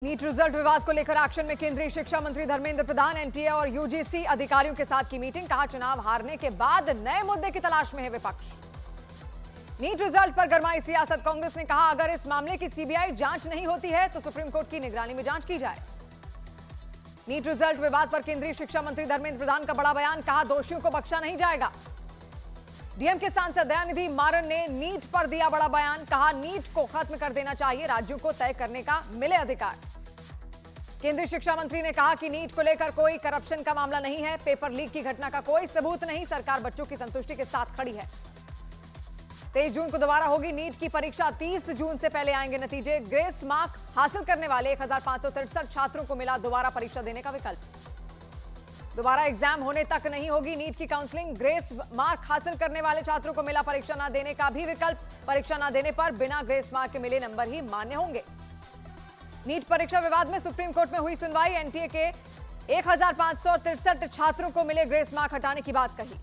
NEET result विवाद को लेकर एक्शन में केंद्रीय शिक्षा मंत्री धर्मेंद्र प्रधान। एनटीए और यूजीसी अधिकारियों के साथ की मीटिंग। कहा, चुनाव हारने के बाद नए मुद्दे की तलाश में है विपक्ष। नीट रिजल्ट पर गरमाई सियासत। कांग्रेस ने कहा, अगर इस मामले की सीबीआई जांच नहीं होती है तो सुप्रीम कोर्ट की निगरानी में जांच की जाए। नीट रिजल्ट विवाद पर केंद्रीय शिक्षा मंत्री धर्मेंद्र प्रधान का बड़ा बयान। कहा, दोषियों को बख्शा नहीं जाएगा। डीएमके सांसद दयानिधि मारन ने नीट पर दिया बड़ा बयान। कहा, नीट को खत्म कर देना चाहिए, राज्यों को तय करने का मिले अधिकार। केंद्रीय शिक्षा मंत्री ने कहा कि नीट को लेकर कोई करप्शन का मामला नहीं है, पेपर लीक की घटना का कोई सबूत नहीं, सरकार बच्चों की संतुष्टि के साथ खड़ी है। 23 जून को दोबारा होगी नीट की परीक्षा। 30 जून से पहले आएंगे नतीजे। ग्रेस मार्क हासिल करने वाले 1563 छात्रों को मिला दोबारा परीक्षा देने का विकल्प। दोबारा एग्जाम होने तक नहीं होगी नीट की काउंसलिंग। ग्रेस मार्क हासिल करने वाले छात्रों को मिला परीक्षा न देने का भी विकल्प। परीक्षा न देने पर बिना ग्रेस मार्क के मिले नंबर ही मान्य होंगे। नीट परीक्षा विवाद में सुप्रीम कोर्ट में हुई सुनवाई। एनटीए के 1563 छात्रों को मिले ग्रेस मार्क हटाने की बात कही।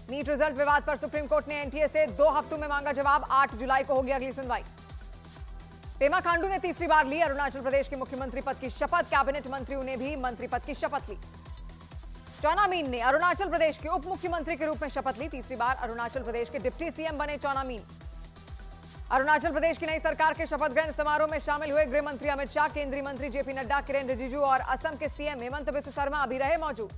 नीट रिजल्ट विवाद पर सुप्रीम कोर्ट ने एनटीए से 2 हफ्तों में मांगा जवाब। 8 जुलाई को होगी अगली सुनवाई। पेमा खांडू ने तीसरी बार ली अरुणाचल प्रदेश के मुख्यमंत्री पद की शपथ। कैबिनेट मंत्रियों ने भी मंत्री पद की शपथ ली। चौना मीन ने अरुणाचल प्रदेश के उप मुख्यमंत्री के रूप में शपथ ली। तीसरी बार अरुणाचल प्रदेश के डिप्टी सीएम बने चौना मीन। अरुणाचल प्रदेश की नई सरकार के शपथ ग्रहण समारोह में शामिल हुए गृह मंत्री अमित शाह, केंद्रीय मंत्री जेपी नड्डा, किरेन रिजिजू और असम के सीएम हेमंत बिस्वा शर्मा भी रहे मौजूद।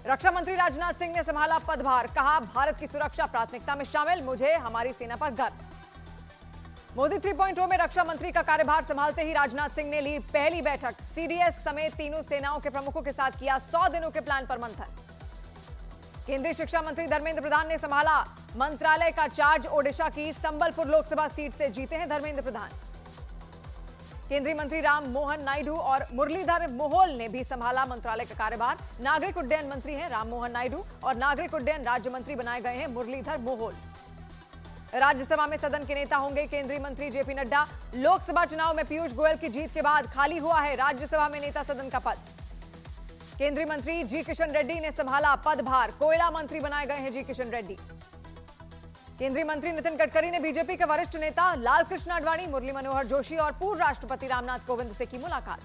रक्षा मंत्री राजनाथ सिंह ने संभाला पदभार। कहा, भारत की सुरक्षा प्राथमिकता में शामिल, मुझे हमारी सेना पर गर्व। मोदी 3.0 में रक्षा मंत्री का कार्यभार संभालते ही राजनाथ सिंह ने ली पहली बैठक। सीडीएस समेत तीनों सेनाओं के प्रमुखों के साथ किया 100 दिनों के प्लान पर मंथन। केंद्रीय शिक्षा मंत्री धर्मेंद्र प्रधान ने संभाला मंत्रालय का चार्ज। ओडिशा की संबलपुर लोकसभा सीट से जीते हैं धर्मेंद्र प्रधान। केंद्रीय मंत्री राम मोहन नायडू और मुरलीधर मोहोल ने भी संभाला मंत्रालय का कार्यभार। नागरिक उड्डयन मंत्री हैं राम मोहन नायडू और नागरिक उड्डयन राज्य मंत्री बनाए गए हैं मुरलीधर मोहोल। राज्यसभा में सदन के नेता होंगे केंद्रीय मंत्री जेपी नड्डा। लोकसभा चुनाव में पीयूष गोयल की जीत के बाद खाली हुआ है राज्यसभा में नेता सदन का पद। केंद्रीय मंत्री जी किशन रेड्डी ने संभाला पदभार। कोयला मंत्री बनाए गए हैं जी किशन रेड्डी। केंद्रीय मंत्री नितिन गडकरी ने बीजेपी के वरिष्ठ नेता लालकृष्ण आडवाणी, मुरली मनोहर जोशी और पूर्व राष्ट्रपति रामनाथ कोविंद से की मुलाकात।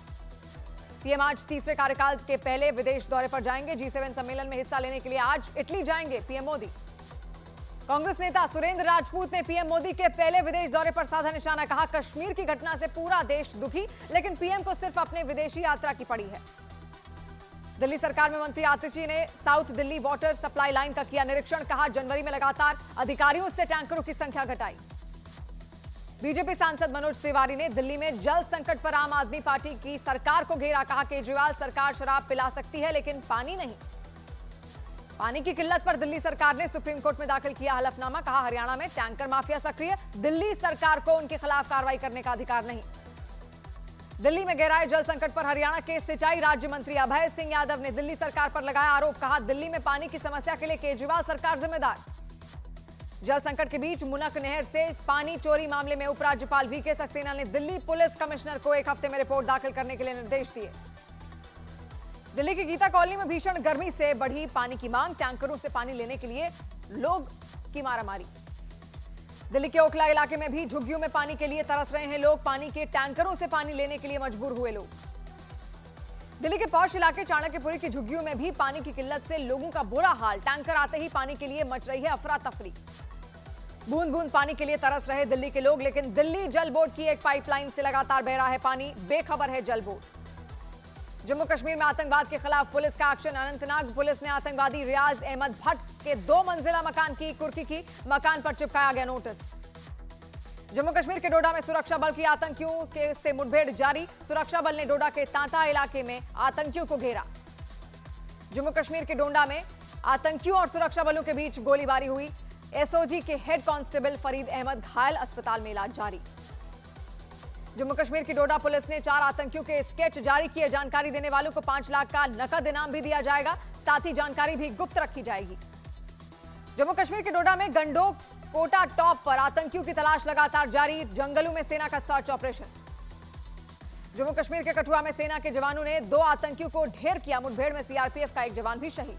पीएम आज तीसरे कार्यकाल के पहले विदेश दौरे पर जाएंगे। G7 सम्मेलन में हिस्सा लेने के लिए आज इटली जाएंगे पीएम मोदी। कांग्रेस नेता सुरेंद्र राजपूत ने पीएम मोदी के पहले विदेश दौरे पर साधा निशाना। कहा, कश्मीर की घटना से पूरा देश दुखी, लेकिन पीएम को सिर्फ अपने विदेशी यात्रा की पड़ी है। दिल्ली सरकार में मंत्री आतिशी ने south Delhi water supply line का किया निरीक्षण। कहा, जनवरी में लगातार अधिकारियों से टैंकरों की संख्या घटाई। बीजेपी सांसद मनोज तिवारी ने दिल्ली में जल संकट पर आम आदमी पार्टी की सरकार को घेरा। कहा, केजरीवाल सरकार शराब पिला सकती है लेकिन पानी नहीं। पानी की किल्लत पर दिल्ली सरकार ने सुप्रीम कोर्ट में दाखिल किया हलफनामा। कहा, हरियाणा में टैंकर माफिया सक्रिय, दिल्ली सरकार को उनके खिलाफ कार्रवाई करने का अधिकार नहीं। दिल्ली में गहराए जल संकट पर हरियाणा के सिंचाई राज्य मंत्री अभय सिंह यादव ने दिल्ली सरकार पर लगाया आरोप। कहा, दिल्ली में पानी की समस्या के लिए केजरीवाल सरकार जिम्मेदार। जल संकट के बीच मुनक नहर से पानी चोरी मामले में उपराज्यपाल वीके सक्सेना ने दिल्ली पुलिस कमिश्नर को 1 हफ्ते में रिपोर्ट दाखिल करने के लिए निर्देश दिए। दिल्ली की गीता कॉलोनी में भीषण गर्मी से बढ़ी पानी की मांग। टैंकरों से पानी लेने के लिए लोग की मारामारी। दिल्ली के ओखला इलाके में भी झुग्गियों में पानी के लिए तरस रहे हैं लोग। पानी के टैंकरों से पानी लेने के लिए मजबूर हुए लोग। दिल्ली के पौष इलाके चाणक्यपुरी की झुग्गियों में भी पानी की किल्लत से लोगों का बुरा हाल। टैंकर आते ही पानी के लिए मच रही है अफरा तफरी। बूंद बूंद पानी के लिए तरस रहे दिल्ली के लोग, लेकिन दिल्ली जल बोर्ड की एक पाइपलाइन से लगातार बह रहा है पानी। बेखबर है जल बोर्ड। जम्मू कश्मीर में आतंकवाद के खिलाफ पुलिस का एक्शन। अनंतनाग पुलिस ने आतंकवादी रियाज अहमद भट्ट के 2 मंजिला मकान की कुर्की की। मकान पर चिपकाया गया नोटिस। जम्मू कश्मीर के डोडा में सुरक्षा बल की आतंकियों के से मुठभेड़ जारी। सुरक्षा बल ने डोडा के तांता इलाके में आतंकियों को घेरा। जम्मू कश्मीर के डोडा में आतंकियों और सुरक्षा बलों के बीच गोलीबारी हुई। एसओजी के हेड कांस्टेबल फरीद अहमद घायल, अस्पताल में इलाज जारी। जम्मू कश्मीर की डोडा पुलिस ने 4 आतंकियों के स्केच जारी किए। जानकारी देने वालों को 5 लाख का नकद इनाम भी दिया जाएगा। साथ ही जानकारी भी गुप्त रखी जाएगी। जम्मू कश्मीर के डोडा में गंडो कोटा टॉप पर आतंकियों की तलाश लगातार जारी। जंगलों में सेना का सर्च ऑपरेशन। जम्मू कश्मीर के कठुआ में सेना के जवानों ने 2 आतंकियों को ढेर किया। मुठभेड़ में सीआरपीएफ का एक जवान भी शहीद।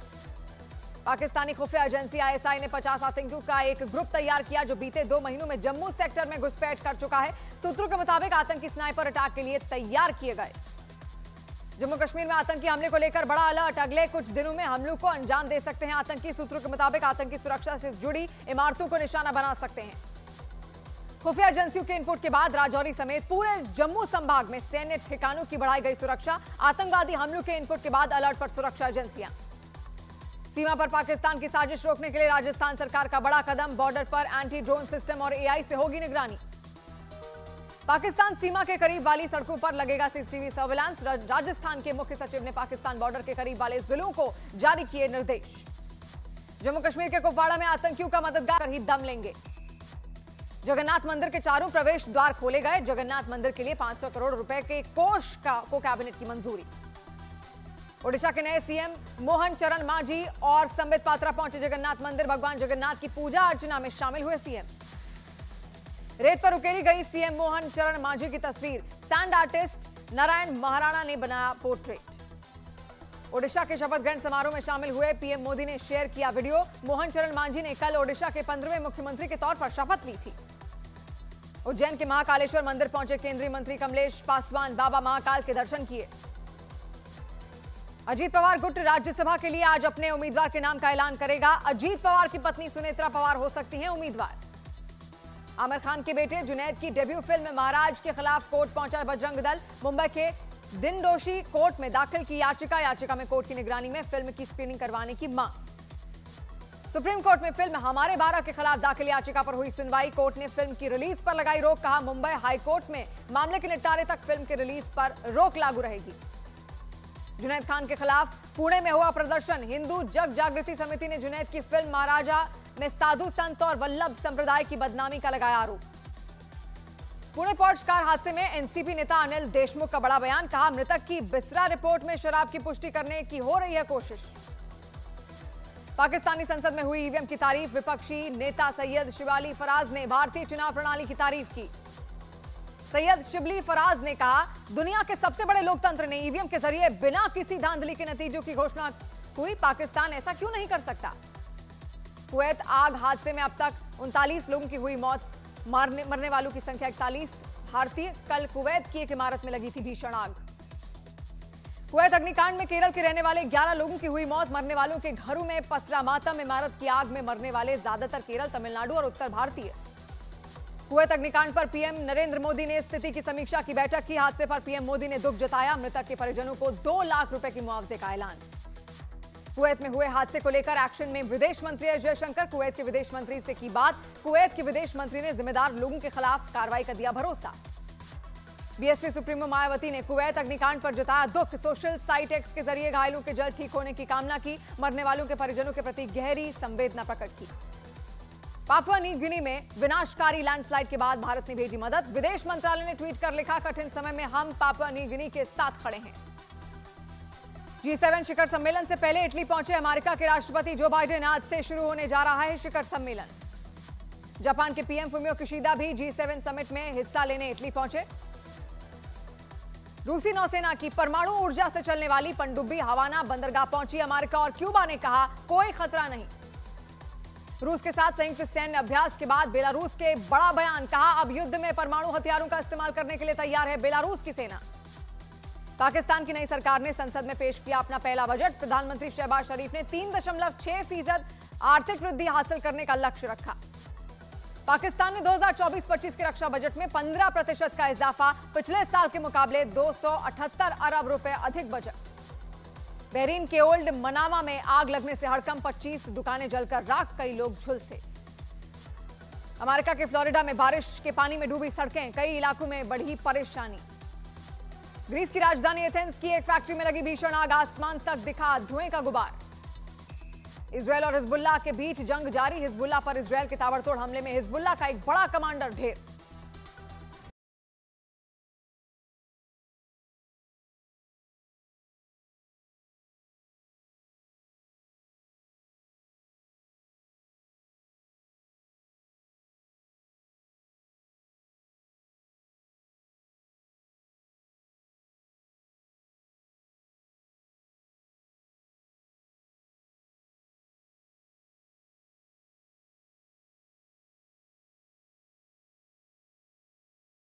पाकिस्तानी खुफिया एजेंसी आईएसआई ने 50 आतंकियों का एक ग्रुप तैयार किया जो बीते 2 महीनों में जम्मू सेक्टर में घुसपैठ कर चुका है। सूत्रों के मुताबिक आतंकी स्नाइपर अटैक के लिए तैयार किए गए। जम्मू कश्मीर में आतंकी हमले को लेकर बड़ा अलर्ट, अगले कुछ दिनों में हमलों को अंजाम दे सकते हैं आतंकी। सूत्रों के मुताबिक आतंकी सुरक्षा से जुड़ी इमारतों को निशाना बना सकते हैं। खुफिया एजेंसियों के इनपुट के बाद राजौरी समेत पूरे जम्मू संभाग में सैन्य ठिकानों की बढ़ाई गई सुरक्षा। आतंकवादी हमलों के इनपुट के बाद अलर्ट पर सुरक्षा एजेंसियां। सीमा पर पाकिस्तान की साजिश रोकने के लिए राजस्थान सरकार का बड़ा कदम, बॉर्डर पर एंटी ड्रोन सिस्टम और एआई से होगी निगरानी। पाकिस्तान सीमा के करीब वाली सड़कों पर लगेगा सीसीटीवी सर्विलांस। राजस्थान के मुख्य सचिव ने पाकिस्तान बॉर्डर के करीब वाले जिलों को जारी किए निर्देश। जम्मू कश्मीर के कुपवाड़ा में आतंकियों का मददगार ही दम लेंगे। जगन्नाथ मंदिर के चारों प्रवेश द्वार खोले गए। जगन्नाथ मंदिर के लिए 500 करोड़ रुपए के कोष को कैबिनेट की मंजूरी। ओडिशा के नए सीएम मोहन चरण मांझी और संबित पात्रा पहुंचे जगन्नाथ मंदिर। भगवान जगन्नाथ की पूजा अर्चना में शामिल हुए सीएम। रेत पर उकेरी गई सीएम मोहन चरण मांझी की तस्वीर। सैंड आर्टिस्ट नारायण महाराणा ने बनाया पोर्ट्रेट। ओडिशा के शपथ ग्रहण समारोह में शामिल हुए पीएम मोदी ने शेयर किया वीडियो। मोहन चरण मांझी ने कल ओडिशा के 15वें मुख्यमंत्री के तौर पर शपथ ली थी। उज्जैन के महाकालेश्वर मंदिर पहुंचे केंद्रीय मंत्री कमलेश पासवान, बाबा महाकाल के दर्शन किए। अजीत पवार गुट राज्यसभा के लिए आज अपने उम्मीदवार के नाम का ऐलान करेगा। अजीत पवार की पत्नी सुनेत्रा पवार हो सकती हैं उम्मीदवार। आमिर खान के बेटे जुनैद की डेब्यू फिल्म महाराज के खिलाफ कोर्ट पहुंचा बजरंग दल। मुंबई के दिनदोशी कोर्ट में दाखिल की याचिका में कोर्ट की निगरानी में फिल्म की स्क्रीनिंग करवाने की मांग। सुप्रीम कोर्ट में फिल्म हमारे 12 के खिलाफ दाखिल याचिका पर हुई सुनवाई। कोर्ट ने फिल्म की रिलीज पर लगाई रोक। कहा मुंबई हाई कोर्ट में मामले के निपटारे तक फिल्म की रिलीज पर रोक लागू रहेगी। जुनैद खान के खिलाफ पुणे में हुआ प्रदर्शन। हिंदू जग जागृति समिति ने जुनैद की फिल्म महाराजा में साधु संत और वल्लभ संप्रदाय की बदनामी का लगाया आरोप। पुणे पोर्ट्स कार हादसे में एनसीपी नेता अनिल देशमुख का बड़ा बयान। कहा मृतक की बिस्रा रिपोर्ट में शराब की पुष्टि करने की हो रही है कोशिश। पाकिस्तानी संसद में हुई ईवीएम की तारीफ। विपक्षी नेता सैयद शिवाली फराज ने भारतीय चुनाव प्रणाली की तारीफ की। सैयद शिबली फराज ने कहा दुनिया के सबसे बड़े लोकतंत्र ने ईवीएम के जरिए बिना किसी धांधली के नतीजों की घोषणा हुई। पाकिस्तान ऐसा क्यों नहीं कर सकता। कुवैत आग हादसे में अब तक 39 लोगों की हुई मौत, मरने वालों की संख्या 41। भारतीय कल कुवैत की एक इमारत में लगी थी भीषण आग। कुवैत अग्निकांड में केरल के रहने वाले 11 लोगों की हुई मौत, मरने वालों के घरों में पसरा मातम। इमारत की आग में मरने वाले ज्यादातर केरल, तमिलनाडु और उत्तर भारतीय। कुवैत अग्निकांड पर पीएम नरेंद्र मोदी ने स्थिति की समीक्षा की बैठक की। हादसे पर पीएम मोदी ने दुख जताया। मृतक के परिजनों को 2 लाख रुपए की मुआवजे का ऐलान। कुवैत में हुए हादसे को लेकर एक्शन में विदेश मंत्री एस जयशंकर। कुवैत के विदेश मंत्री से की बात। कुवैत के विदेश मंत्री ने जिम्मेदार लोगों के खिलाफ कार्रवाई का दिया भरोसा। बीएसपी सुप्रीमो मायावती ने कुवैत अग्निकांड पर जताया दुख। सोशल साइट एक्स के जरिए घायलों के जल्द ठीक होने की कामना की। मरने वालों के परिजनों के प्रति गहरी संवेदना प्रकट की। पापुआ न्यू गिनी में विनाशकारी लैंडस्लाइड के बाद भारत ने भेजी मदद। विदेश मंत्रालय ने ट्वीट कर लिखा कठिन समय में हम पापुआ न्यू गिनी के साथ खड़े हैं। G7 शिखर सम्मेलन से पहले इटली पहुंचे अमेरिका के राष्ट्रपति जो बाइडेन। आज से शुरू होने जा रहा है शिखर सम्मेलन। जापान के पीएम फुमियो किशिदा भी G7 समिट में हिस्सा लेने इटली पहुंचे। रूसी नौसेना की परमाणु ऊर्जा से चलने वाली पनडुब्बी हवाना बंदरगाह पहुंची। अमेरिका और क्यूबा ने कहा कोई खतरा नहीं। रूस के साथ संयुक्त सैन्य अभ्यास के बाद बेलारूस के बड़ा बयान। कहा अब युद्ध में परमाणु हथियारों का इस्तेमाल करने के लिए तैयार है बेलारूस की सेना। पाकिस्तान की नई सरकार ने संसद में पेश किया अपना पहला बजट। प्रधानमंत्री शहबाज शरीफ ने 3.6% आर्थिक वृद्धि हासिल करने का लक्ष्य रखा। पाकिस्तान ने 2024-25 के रक्षा बजट में 15% का इजाफा। पिछले साल के मुकाबले 278 अरब रुपए अधिक बजट। बहरीन के ओल्ड मनामा में आग लगने से हड़कंप, 25 दुकानें जलकर राख, कई लोग झुलसे। अमेरिका के फ्लोरिडा में बारिश के पानी में डूबी सड़कें, कई इलाकों में बढ़ी परेशानी। ग्रीस की राजधानी एथेंस की एक फैक्ट्री में लगी भीषण आग, आसमान तक दिखा धुएं का गुबार। इजरायल और हिजबुल्लाह के बीच जंग जारी। हिजबुल्लाह पर इजरायल के ताबड़तोड़ हमले में हिजबुल्लाह का एक बड़ा कमांडर ढेर।